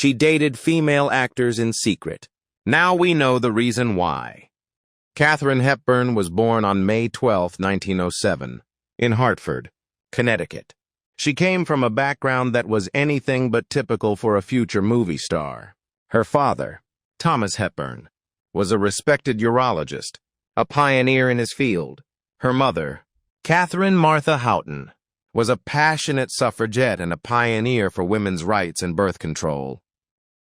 She dated female actors in secret. Now we know the reason why. Katharine Hepburn was born on May 12, 1907, in Hartford, Connecticut. She came from a background that was anything but typical for a future movie star. Her father, Thomas Hepburn, was a respected urologist, a pioneer in his field. Her mother, Catherine Martha Houghton, was a passionate suffragette and a pioneer for women's rights and birth control.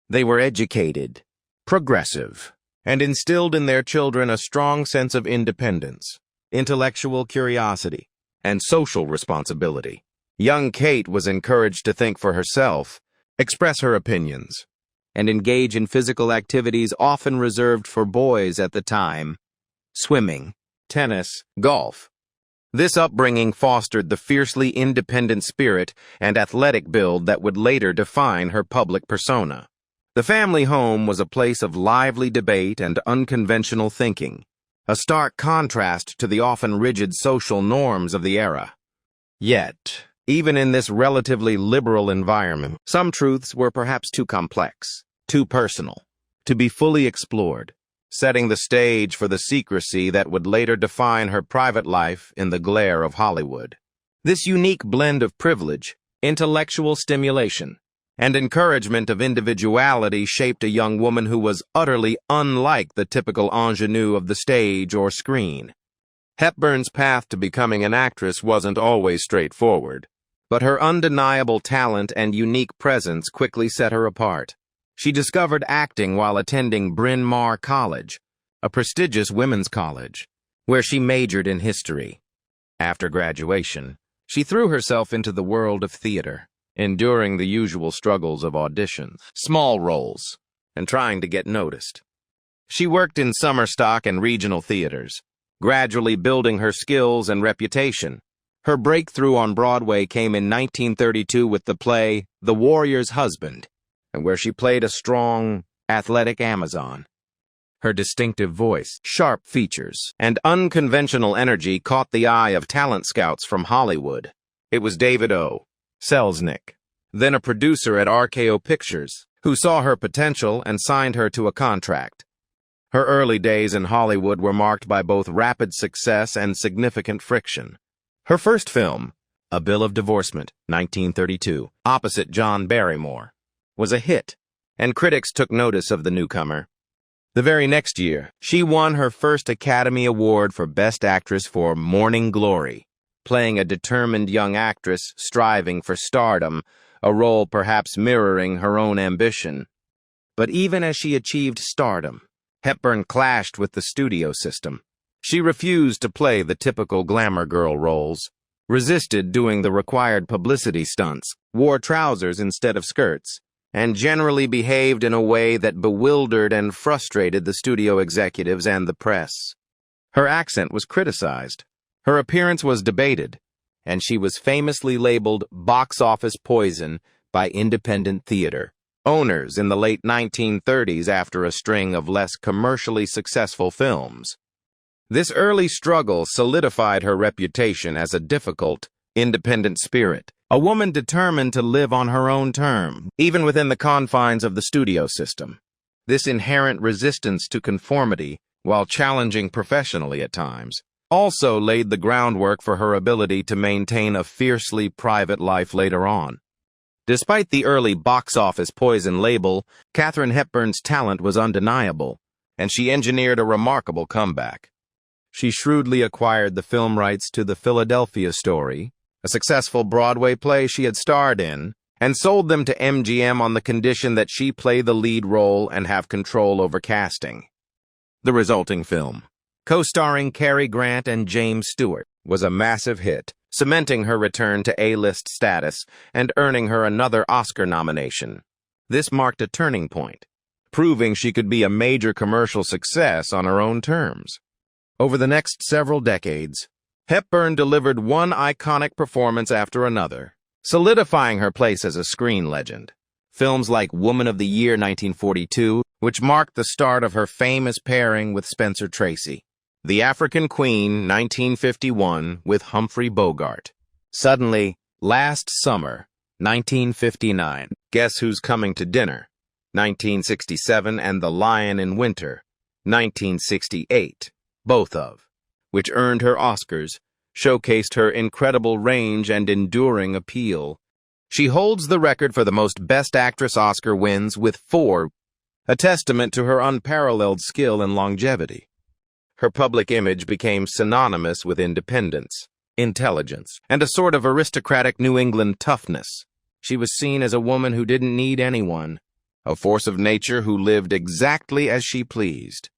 They were educated, progressive, and instilled in their children a strong sense of independence, intellectual curiosity, and social responsibility. Young Kate was encouraged to think for herself, express her opinions, and engage in physical activities often reserved for boys at the time: swimming, tennis, golf. This upbringing fostered the fiercely independent spirit and athletic build that would later define her public persona. The family home was a place of lively debate and unconventional thinking, a stark contrast to the often rigid social norms of the era. Yet, even in this relatively liberal environment, some truths were perhaps too complex, too personal, to be fully explored, setting the stage for the secrecy that would later define her private life in the glare of Hollywood. This unique blend of privilege, intellectual stimulation, and encouragement of individuality shaped a young woman who was utterly unlike the typical ingenue of the stage or screen. Hepburn's path to becoming an actress wasn't always straightforward, but her undeniable talent and unique presence quickly set her apart. She discovered acting while attending Bryn Mawr College, a prestigious women's college, where she majored in history. After graduation, she threw herself into the world of theater, enduring the usual struggles of auditions, small roles, and trying to get noticed. She worked in summer stock and regional theaters, gradually building her skills and reputation. Her breakthrough on Broadway came in 1932 with the play The Warrior's Husband, where she played a strong, athletic Amazon. Her distinctive voice, sharp features, and unconventional energy caught the eye of talent scouts from Hollywood. It was David O. Selznick, then a producer at RKO Pictures, who saw her potential and signed her to a contract. Her early days in Hollywood were marked by both rapid success and significant friction. Her first film, A Bill of Divorcement, 1932, opposite John Barrymore, was a hit, and critics took notice of the newcomer. The very next year, she won her first Academy Award for Best Actress for Morning Glory, playing a determined young actress striving for stardom, a role perhaps mirroring her own ambition. But even as she achieved stardom, Hepburn clashed with the studio system. She refused to play the typical glamour girl roles, resisted doing the required publicity stunts, wore trousers instead of skirts, and generally behaved in a way that bewildered and frustrated the studio executives and the press. Her accent was criticized, her appearance was debated, and she was famously labeled box office poison by independent theater owners in the late 1930s after a string of less commercially successful films. This early struggle solidified her reputation as a difficult, independent spirit, a woman determined to live on her own terms, even within the confines of the studio system. This inherent resistance to conformity, while challenging professionally at times, also laid the groundwork for her ability to maintain a fiercely private life later on. Despite the early box office poison label, Katharine Hepburn's talent was undeniable, and she engineered a remarkable comeback. She shrewdly acquired the film rights to The Philadelphia Story, a successful Broadway play she had starred in, and sold them to MGM on the condition that she play the lead role and have control over casting. The resulting film, co-starring Cary Grant and James Stewart, was a massive hit, cementing her return to A-list status and earning her another Oscar nomination. This marked a turning point, proving she could be a major commercial success on her own terms. Over the next several decades, Hepburn delivered one iconic performance after another, solidifying her place as a screen legend. Films like Woman of the Year 1942, which marked the start of her famous pairing with Spencer Tracy. The African Queen 1951 with Humphrey Bogart. Suddenly, Last Summer 1959, Guess Who's Coming to Dinner 1967, and The Lion in Winter, 1968, both of which earned her Oscars, showcased her incredible range and enduring appeal. She holds the record for the most Best Actress Oscar wins with 4, a testament to her unparalleled skill and longevity. Her public image became synonymous with independence, intelligence, and a sort of aristocratic New England toughness. She was seen as a woman who didn't need anyone, a force of nature who lived exactly as she pleased.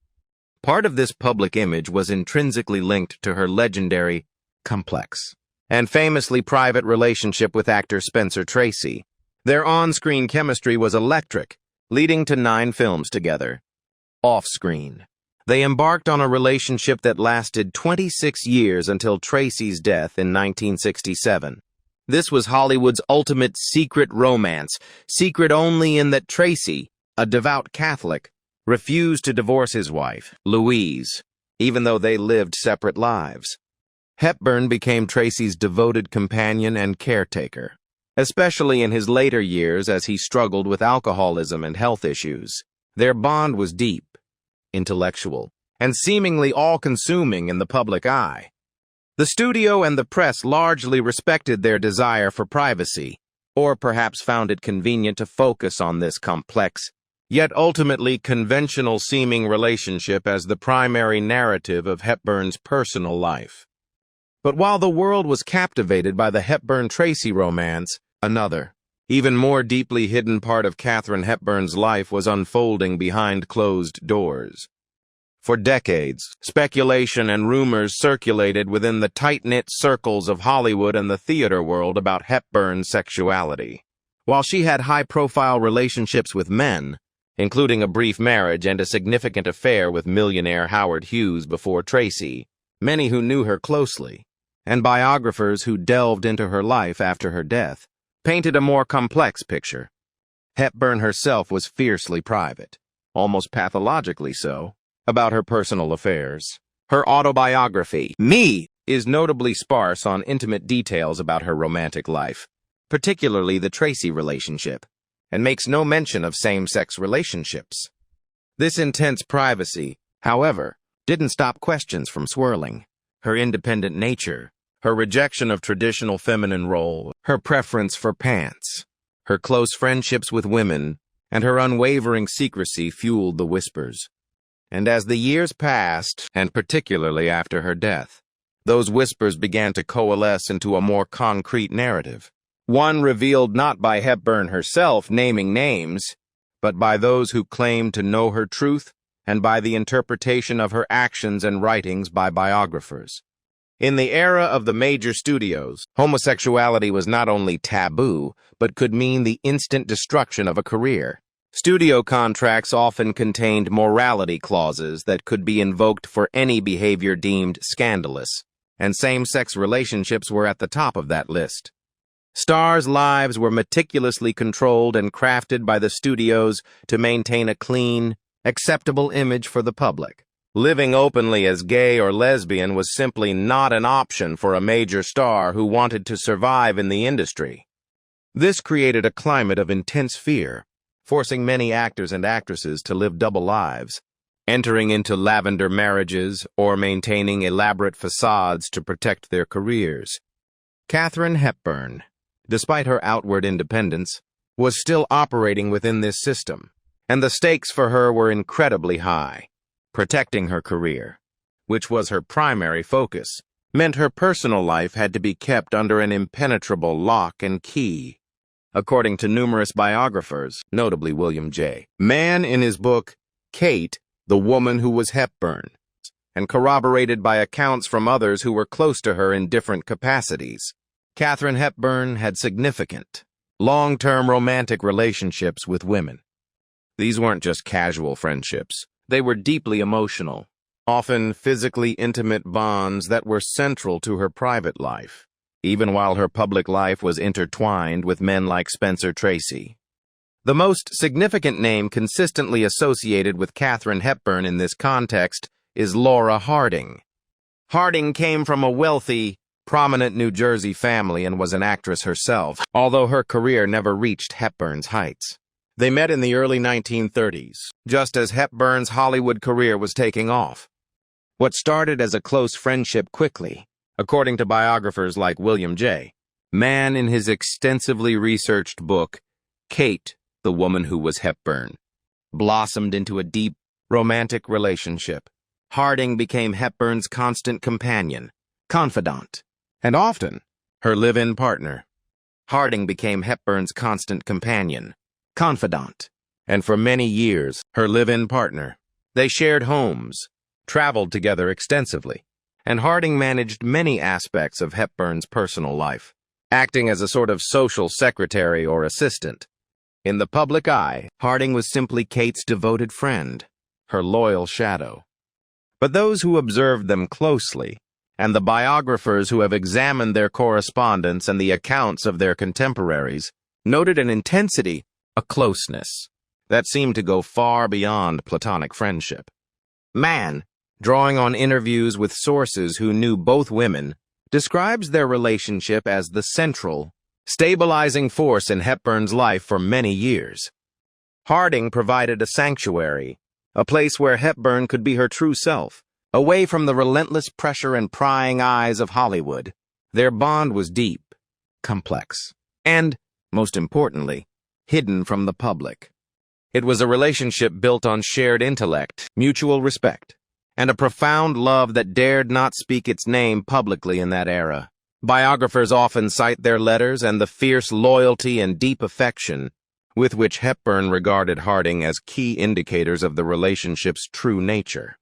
Part of this public image was intrinsically linked to her legendary, complex, and famously private relationship with actor Spencer Tracy. Their on-screen chemistry was electric, leading to 9 films together. Off-screen, they embarked on a relationship that lasted 26 years until Tracy's death in 1967. This was Hollywood's ultimate secret romance, secret only in that Tracy, a devout Catholic, refused to divorce his wife, Louise, even though they lived separate lives. Hepburn became Tracy's devoted companion and caretaker, especially in his later years as he struggled with alcoholism and health issues. Their bond was deep, intellectual, and seemingly all-consuming in the public eye. The studio and the press largely respected their desire for privacy, or perhaps found it convenient to focus on this complex, yet ultimately conventional-seeming relationship as the primary narrative of Hepburn's personal life. But while the world was captivated by the Hepburn-Tracy romance, another, even more deeply hidden part of Katharine Hepburn's life was unfolding behind closed doors. For decades, speculation and rumors circulated within the tight-knit circles of Hollywood and the theater world about Hepburn's sexuality. While she had high-profile relationships with men, including a brief marriage and a significant affair with millionaire Howard Hughes before Tracy, many who knew her closely, and biographers who delved into her life after her death, painted a more complex picture. Hepburn herself was fiercely private, almost pathologically so, about her personal affairs. Her autobiography, Me, is notably sparse on intimate details about her romantic life, particularly the Tracy relationship, and makes no mention of same-sex relationships. This intense privacy, however, didn't stop questions from swirling. Her independent nature, her rejection of traditional feminine role, her preference for pants, her close friendships with women, and her unwavering secrecy fueled the whispers. And as the years passed, and particularly after her death, those whispers began to coalesce into a more concrete narrative. One revealed not by Hepburn herself naming names, but by those who claimed to know her truth and by the interpretation of her actions and writings by biographers. In the era of the major studios, homosexuality was not only taboo, but could mean the instant destruction of a career. Studio contracts often contained morality clauses that could be invoked for any behavior deemed scandalous, and same-sex relationships were at the top of that list. Stars' lives were meticulously controlled and crafted by the studios to maintain a clean, acceptable image for the public. Living openly as gay or lesbian was simply not an option for a major star who wanted to survive in the industry. This created a climate of intense fear, forcing many actors and actresses to live double lives, entering into lavender marriages or maintaining elaborate facades to protect their careers. Katharine Hepburn, despite her outward independence, was still operating within this system, and the stakes for her were incredibly high. Protecting her career, which was her primary focus, meant her personal life had to be kept under an impenetrable lock and key. According to numerous biographers, notably William J. Mann in his book, Kate, the Woman Who Was Hepburn, and corroborated by accounts from others who were close to her in different capacities, Katharine Hepburn had significant, long-term romantic relationships with women. These weren't just casual friendships. They were deeply emotional, often physically intimate bonds that were central to her private life, even while her public life was intertwined with men like Spencer Tracy. The most significant name consistently associated with Katharine Hepburn in this context is Laura Harding. Harding came from a wealthy, prominent New Jersey family and was an actress herself, although her career never reached Hepburn's heights. They met in the early 1930s, just as Hepburn's Hollywood career was taking off. What started as a close friendship quickly, according to biographers like William J. Mann in his extensively researched book, Kate, the Woman Who Was Hepburn, blossomed into a deep, romantic relationship. Harding became Hepburn's constant companion, confidant, and often her live-in partner. Harding became Hepburn's constant companion, confidant, and for many years, her live-in partner. They shared homes, traveled together extensively, and Harding managed many aspects of Hepburn's personal life, acting as a sort of social secretary or assistant. In the public eye, Harding was simply Kate's devoted friend, her loyal shadow. But those who observed them closely, and the biographers who have examined their correspondence and the accounts of their contemporaries, noted an intensity, a closeness, that seemed to go far beyond platonic friendship. Mann, drawing on interviews with sources who knew both women, describes their relationship as the central, stabilizing force in Hepburn's life for many years. Harding provided a sanctuary, a place where Hepburn could be her true self, away from the relentless pressure and prying eyes of Hollywood. Their bond was deep, complex, and, most importantly, hidden from the public. It was a relationship built on shared intellect, mutual respect, and a profound love that dared not speak its name publicly in that era. Biographers often cite their letters and the fierce loyalty and deep affection with which Hepburn regarded Harding as key indicators of the relationship's true nature.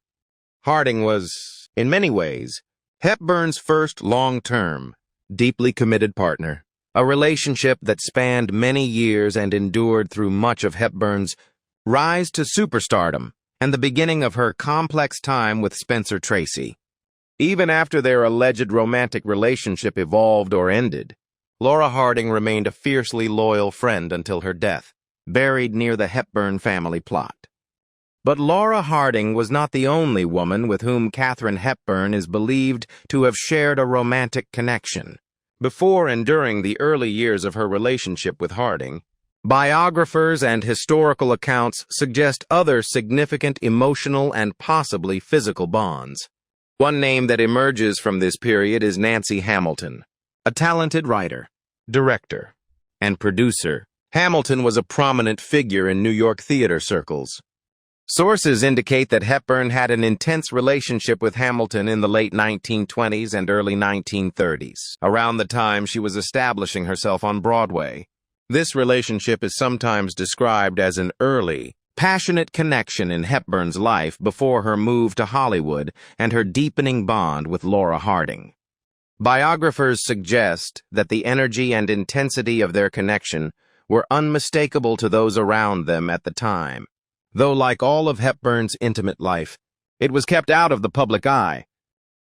Harding was, in many ways, Hepburn's first long-term, deeply committed partner, a relationship that spanned many years and endured through much of Hepburn's rise to superstardom and the beginning of her complex time with Spencer Tracy. Even after their alleged romantic relationship evolved or ended, Laura Harding remained a fiercely loyal friend until her death, buried near the Hepburn family plot. But Laura Harding was not the only woman with whom Katharine Hepburn is believed to have shared a romantic connection. Before and during the early years of her relationship with Harding, biographers and historical accounts suggest other significant emotional and possibly physical bonds. One name that emerges from this period is Nancy Hamilton, a talented writer, director, and producer. Hamilton was a prominent figure in New York theater circles. Sources indicate that Hepburn had an intense relationship with Hamilton in the late 1920s and early 1930s, around the time she was establishing herself on Broadway. This relationship is sometimes described as an early, passionate connection in Hepburn's life before her move to Hollywood and her deepening bond with Laura Harding. Biographers suggest that the energy and intensity of their connection were unmistakable to those around them at the time, though like all of Hepburn's intimate life, it was kept out of the public eye.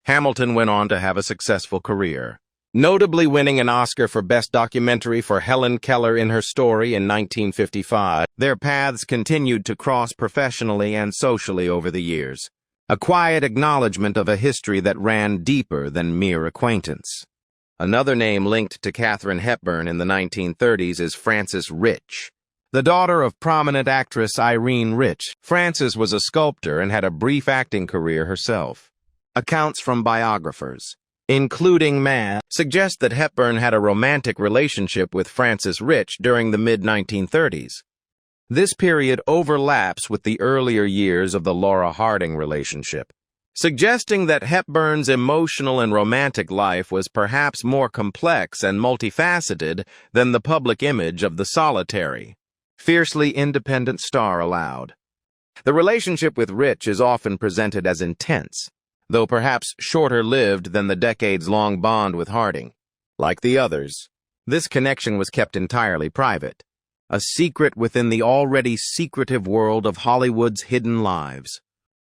Hamilton went on to have a successful career, notably winning an Oscar for Best Documentary for Helen Keller in Her Story in 1955. Their paths continued to cross professionally and socially over the years, a quiet acknowledgement of a history that ran deeper than mere acquaintance. Another name linked to Katharine Hepburn in the 1930s is Frances Rich, the daughter of prominent actress Irene Rich. Frances was a sculptor and had a brief acting career herself. Accounts from biographers, including Mann, suggest that Hepburn had a romantic relationship with Frances Rich during the mid-1930s. This period overlaps with the earlier years of the Laura Harding relationship, suggesting that Hepburn's emotional and romantic life was perhaps more complex and multifaceted than the public image of the solitary, fiercely independent star allowed. The relationship with Rich is often presented as intense, though perhaps shorter-lived than the decades-long bond with Harding. Like the others, this connection was kept entirely private, a secret within the already secretive world of Hollywood's hidden lives.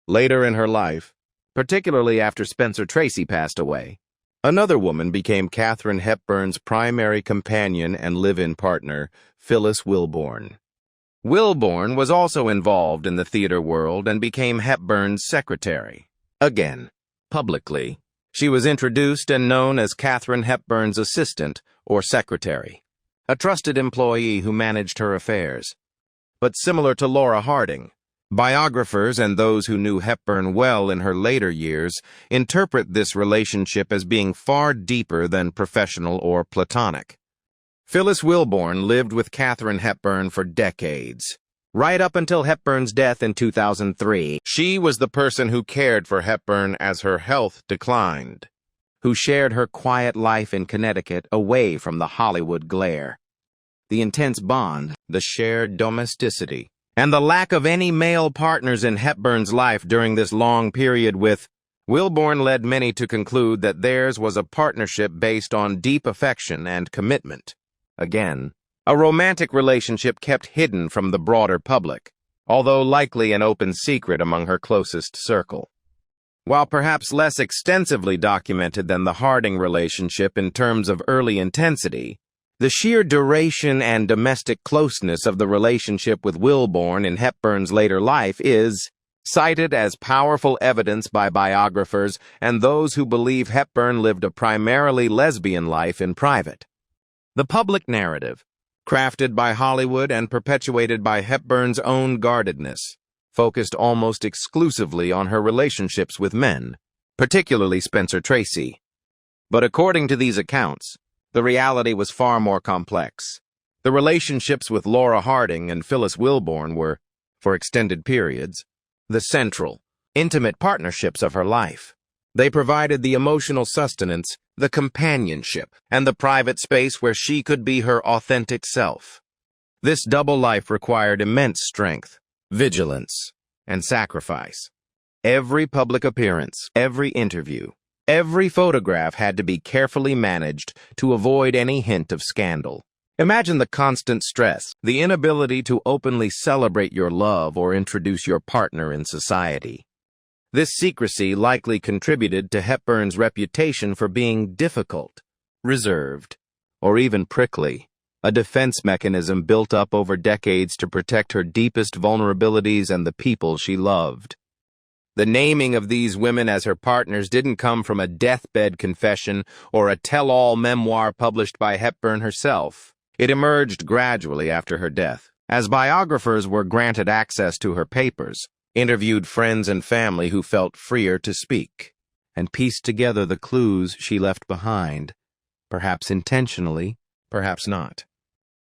Later in her life, particularly after Spencer Tracy passed away, another woman became Katharine Hepburn's primary companion and live-in partner, Phyllis Wilbourn. Wilbourn was also involved in the theater world and became Hepburn's secretary. Again, publicly, she was introduced and known as Katharine Hepburn's assistant or secretary, a trusted employee who managed her affairs. but similar to Laura Harding. Biographers and those who knew Hepburn well in her later years interpret this relationship as being far deeper than professional or platonic. Phyllis Wilborn lived with Katharine Hepburn for decades. Right up until Hepburn's death in 2003, she was the person who cared for Hepburn as her health declined, who shared her quiet life in Connecticut away from the Hollywood glare. The intense bond, the shared domesticity, and the lack of any male partners in Hepburn's life during this long period with Wilborn led many to conclude that theirs was a partnership based on deep affection and commitment. Again, a romantic relationship kept hidden from the broader public, although likely an open secret among her closest circle. While perhaps less extensively documented than the Harding relationship in terms of early intensity, the sheer duration and domestic closeness of the relationship with Wilborn in Hepburn's later life is cited as powerful evidence by biographers and those who believe Hepburn lived a primarily lesbian life in private. The public narrative, crafted by Hollywood and perpetuated by Hepburn's own guardedness, focused almost exclusively on her relationships with men, particularly Spencer Tracy. But according to these accounts, the reality was far more complex. The relationships with Laura Harding and Phyllis Wilborn were, for extended periods, the central, intimate partnerships of her life. They provided the emotional sustenance, the companionship, and the private space where she could be her authentic self. This double life required immense strength, vigilance, and sacrifice. Every public appearance, every interview, every photograph had to be carefully managed to avoid any hint of scandal. Imagine the constant stress, the inability to openly celebrate your love or introduce your partner in society. This secrecy likely contributed to Hepburn's reputation for being difficult, reserved, or even prickly, a defense mechanism built up over decades to protect her deepest vulnerabilities and the people she loved. The naming of these women as her partners didn't come from a deathbed confession or a tell-all memoir published by Hepburn herself. It emerged gradually after her death, as biographers were granted access to her papers, interviewed friends and family who felt freer to speak, and pieced together the clues she left behind, perhaps intentionally, perhaps not.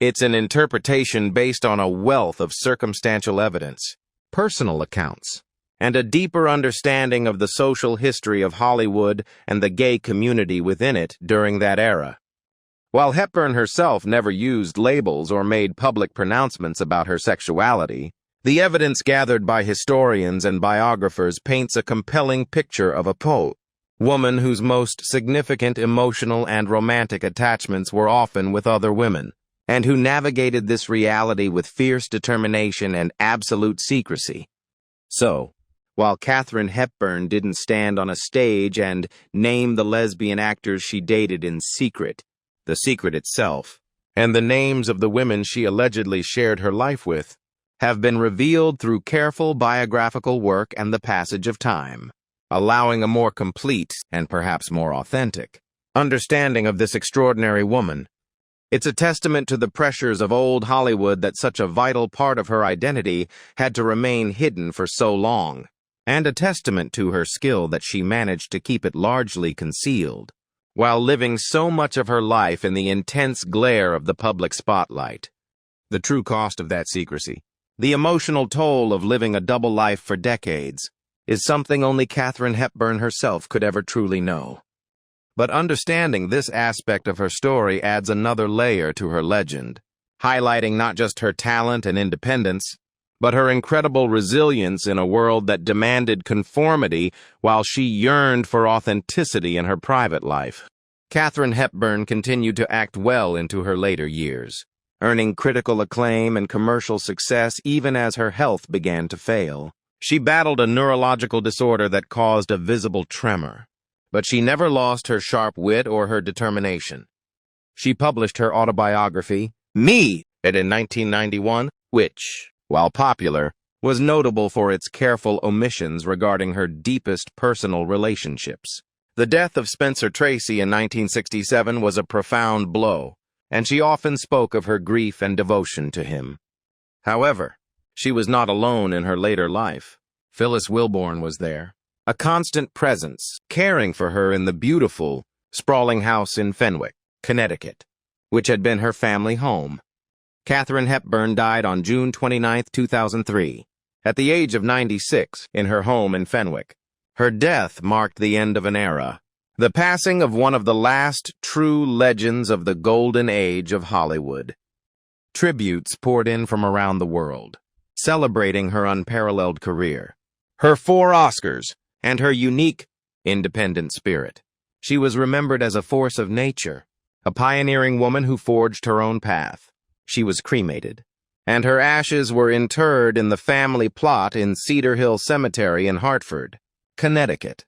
It's an interpretation based on a wealth of circumstantial evidence, personal accounts, and a deeper understanding of the social history of Hollywood and the gay community within it during that era. While Hepburn herself never used labels or made public pronouncements about her sexuality, the evidence gathered by historians and biographers paints a compelling picture of a woman whose most significant emotional and romantic attachments were often with other women, and who navigated this reality with fierce determination and absolute secrecy. So, while Katharine Hepburn didn't stand on a stage and name the lesbian actors she dated in secret, the secret itself, and the names of the women she allegedly shared her life with, have been revealed through careful biographical work and the passage of time, allowing a more complete, and perhaps more authentic, understanding of this extraordinary woman. It's a testament to the pressures of old Hollywood that such a vital part of her identity had to remain hidden for so long, and a testament to her skill that she managed to keep it largely concealed, while living so much of her life in the intense glare of the public spotlight. The true cost of that secrecy, the emotional toll of living a double life for decades, is something only Katharine Hepburn herself could ever truly know. But understanding this aspect of her story adds another layer to her legend, highlighting not just her talent and independence, but her incredible resilience in a world that demanded conformity while she yearned for authenticity in her private life. Katharine Hepburn continued to act well into her later years, earning critical acclaim and commercial success even as her health began to fail. She battled a neurological disorder that caused a visible tremor, but she never lost her sharp wit or her determination. She published her autobiography, Me, in 1991, which, while popular, was notable for its careful omissions regarding her deepest personal relationships. The death of Spencer Tracy in 1967 was a profound blow, and she often spoke of her grief and devotion to him. However, She was not alone in her later life. Phyllis Wilborn was there, a constant presence, caring for her in the beautiful, sprawling house in Fenwick, Connecticut, which had been her family home. Katharine Hepburn died on June 29, 2003, at the age of 96, in her home in Fenwick. Her death marked the end of an era, the passing of one of the last true legends of the golden age of Hollywood. Tributes poured in from around the world, celebrating her unparalleled career, her 4 Oscars, and her unique, independent spirit. She was remembered as a force of nature, a pioneering woman who forged her own path. She was cremated, and her ashes were interred in the family plot in Cedar Hill Cemetery in Hartford, Connecticut.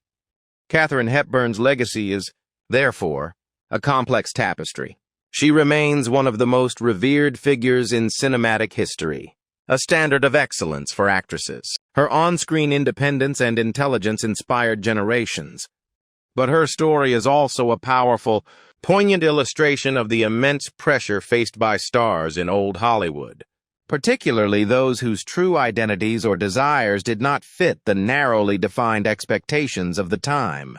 Katharine Hepburn's legacy is, therefore, a complex tapestry. She remains one of the most revered figures in cinematic history, a standard of excellence for actresses. Her on-screen independence and intelligence inspired generations. But her story is also a powerful, poignant illustration of the immense pressure faced by stars in old Hollywood, particularly those whose true identities or desires did not fit the narrowly defined expectations of the time.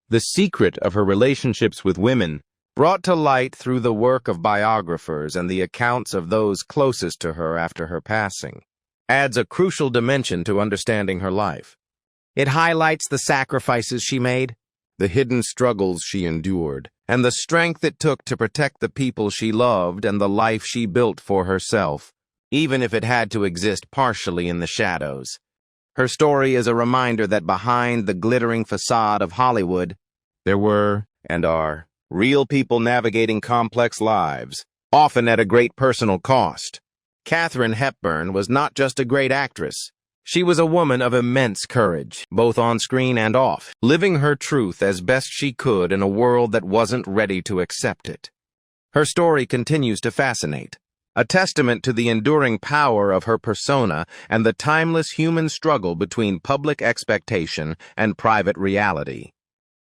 The secret of her relationships with women, brought to light through the work of biographers and the accounts of those closest to her after her passing, adds a crucial dimension to understanding her life. It highlights the sacrifices she made, the hidden struggles she endured, and the strength it took to protect the people she loved and the life she built for herself, even if it had to exist partially in the shadows. Her story is a reminder that behind the glittering facade of Hollywood, there were, and are, real people navigating complex lives, often at a great personal cost. Katharine Hepburn was not just a great actress. She was a woman of immense courage, both on screen and off, living her truth as best she could in a world that wasn't ready to accept it. Her story continues to fascinate, a testament to the enduring power of her persona and the timeless human struggle between public expectation and private reality.